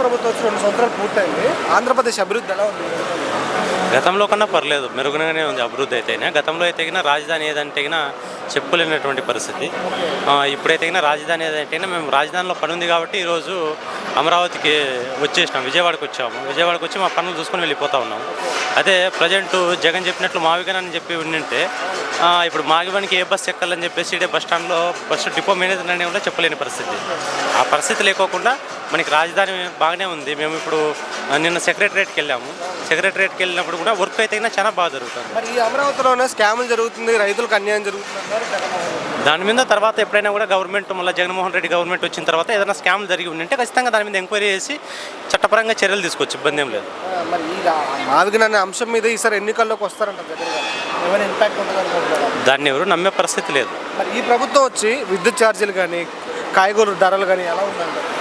ప్రభుత్వం వచ్చి 2 సంవత్సరాలు పూర్తయింది. ఆంధ్రప్రదేశ్ అభివృద్ధి ఎలా ఉంది? గతంలో కన్నా పర్లేదు, మెరుగునగానే ఉంది అభివృద్ధి అయితేనే. గతంలో అయితే రాజధాని ఏదంటే చెప్పులేనటువంటి పరిస్థితి. ఇప్పుడైతే రాజధాని ఏదంటే మేము రాజధానిలో పని ఉంది కాబట్టి ఈరోజు అమరావతికి వచ్చేసినాం, విజయవాడకు వచ్చాము. విజయవాడకు వచ్చి మా పనులు చూసుకొని వెళ్ళిపోతూ ఉన్నాము. అదే ప్రజెంట్ జగన్ చెప్పినట్లు మావిగన్ అని చెప్పి ఉండింటే ఇప్పుడు మాగివానికి ఏ బస్సు ఎక్కాలని చెప్పేసి ఇదే బస్ స్టాండ్లో బస్సు డిపో మేనేజర్ అనే కూడా చెప్పలేని పరిస్థితి. ఆ పరిస్థితి లేకోకుండా మనకి రాజధాని బాగానే ఉంది. మేము ఇప్పుడు నిన్న సెక్రటరేట్కి వెళ్ళాము. సెక్రటరేట్కి వెళ్ళినప్పుడు కూడా వర్క్ అయితే చాలా బాగా జరుగుతుంది. మరి ఈ అమరావతిలోనే స్కాములు జరుగుతుంది, రైతులకు అన్యాయం జరుగుతుంది. దాని మీద తర్వాత ఎప్పుడైనా కూడా గవర్నమెంట్ మళ్ళీ జగన్మోహన్ రెడ్డి గవర్నమెంట్ వచ్చిన తర్వాత ఏదైనా స్కామ్లు జరిగి ఉంటే ఖచ్చితంగా దాని మీద ఎంక్వైరీ చేసి చట్టపరంగా చర్యలు తీసుకోవచ్చు, ఇబ్బంది ఏం లేదు. మరి ఈ మావిగన్ అనే అంశం మీద ఈసారి ఎన్నికల్లోకి వస్తారంట జగన్ గారు. ఏమైనా ఇంపాక్ట్ ఉంటుంది అనుకుంటున్నారా? దాన్ని ఎవరు నమ్మే పరిస్థితి లేదు. మరి ఈ ప్రభుత్వం వచ్చి విద్యుత్ ఛార్జీలు కానీ కాయగూరల ధరలు కానీ ఎలా ఉందంటారు?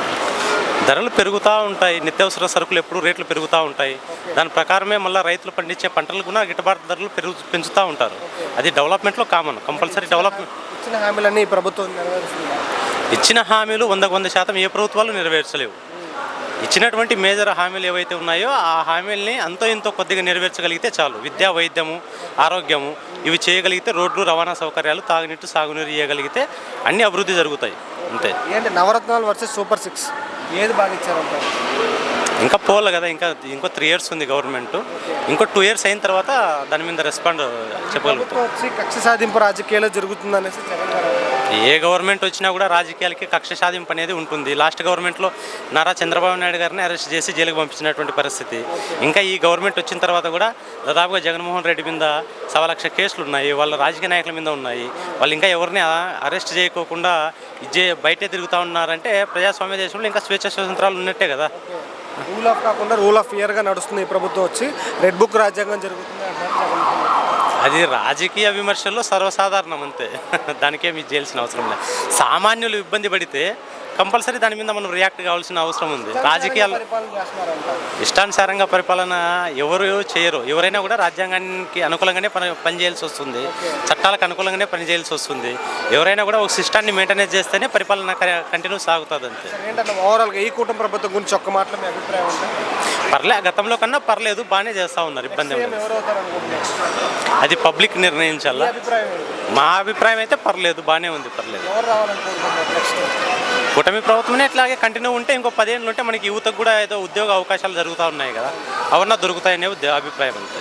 ధరలు పెరుగుతూ ఉంటాయి, నిత్యావసర సరుకులు ఎప్పుడు రేట్లు పెరుగుతూ ఉంటాయి. దాని ప్రకారమే మళ్ళీ రైతులు పండించే పంటలు కూడా గిట్టుబాటు ధరలు పెంచుతూ ఉంటారు. అది డెవలప్మెంట్లో కామన్, కంపల్సరీ డెవలప్మెంట్. ఇచ్చిన హామీలన్నీ ఈ ప్రభుత్వం నెరవేరుస్తుందా? ఇచ్చిన హామీలు 100% ఏ ప్రభుత్వాలు నెరవేర్చలేవు. ఇచ్చినటువంటి మేజర్ హామీలు ఏవైతే ఉన్నాయో ఆ హామీలని అంతో ఇంతో కొద్దిగా నెరవేర్చగలిగితే చాలు. విద్యా, వైద్యము, ఆరోగ్యము ఇవి చేయగలిగితే, రోడ్లు, రవాణా సౌకర్యాలు, తాగునీటి, సాగునీరు ఇవ్వగలిగితే అన్ని అభివృద్ధి జరుగుతాయి. అంతే. ఏంటి నవరత్నాలు వర్సెస్ సూపర్ 6 ఏది బాగా ఇచ్చారంటారు? ఇంకా పోవాలి కదా, ఇంకో 3 years ఉంది గవర్నమెంట్. ఇంకో 2 years అయిన తర్వాత దాని మీద రెస్పాండ్ చెప్పగలుగుతాం. వచ్చి కక్ష సాధింపు రాజకీయాలు జరుగుతుందనేసి జగన్ గారు. ఏ గవర్నమెంట్ వచ్చినా కూడా రాజకీయాలకి కక్ష సాధింపు అనేది ఉంటుంది. లాస్ట్ గవర్నమెంట్లో నారా చంద్రబాబు నాయుడు గారిని అరెస్ట్ చేసి జైలుకి పంపించినటువంటి పరిస్థితి. ఇంకా ఈ గవర్నమెంట్ వచ్చిన తర్వాత కూడా దాదాపుగా జగన్మోహన్ రెడ్డి మీద 1,00,000 కేసులు ఉన్నాయి, వాళ్ళ రాజకీయ నాయకుల మీద ఉన్నాయి. వాళ్ళు ఇంకా ఎవరిని అరెస్ట్ చేయకోకుండా బయటే తిరుగుతూ ఉన్నారంటే ప్రజాస్వామ్య దేశంలో ఇంకా స్వేచ్ఛ స్వతంత్రాలు ఉన్నట్టే కదా. రూల్ ఆఫ్ కాకుండా రూల్ ఆఫ్ ఫియర్గా నడుస్తుంది ఈ ప్రభుత్వం వచ్చి. రెడ్ బుక్ రాజ్యాంగం జరుగుతుంది అంటారు. అది రాజకీయ విమర్శల్లో సర్వసాధారణం, అంతే. దానికేమి చేయాల్సిన అవసరం లేదు. సామాన్యులు ఇబ్బంది పడితే కంపల్సరీ దాని మీద మనం రియాక్ట్ కావాల్సిన అవసరం ఉంది. రాజకీయాలు ఇష్టానుసారంగా పరిపాలన ఎవరు చేయరు. ఎవరైనా కూడా రాజ్యాంగానికి అనుకూలంగానే పనిచేయాల్సి వస్తుంది, చట్టాలకు అనుకూలంగానే పనిచేయాల్సి వస్తుంది. ఎవరైనా కూడా ఒక సిస్టాన్ని మెయింటైన్ చేస్తేనే పరిపాలన కంటిన్యూ సాగుతుంది, అంతే. ఏంటంటే ఓవరాల్గా ఈ కూటమి ప్రభుత్వం గురించి ఒక్క మాటలో మీ అభిప్రాయం అంటే? గతంలో కన్నా పర్లేదు, బాగానే చేస్తూ ఉన్నారు, ఇబ్బంది ఏం లేదు. అది పబ్లిక్ నిర్ణయించాలా. మా అభిప్రాయం అయితే పర్లేదు, బాగానే ఉంది, పర్లేదు. కూటమి ప్రభుత్వమే ఇట్లాగే కంటిన్యూ ఉంటే ఇంకో 10 ఏళ్ళు ఉంటే మనకి యువతకు కూడా ఏదో ఉద్యోగ అవకాశాలు జరుగుతూ ఉన్నాయి కదా, అవన్నీ దొరుకుతాయనే అభిప్రాయం అంతే.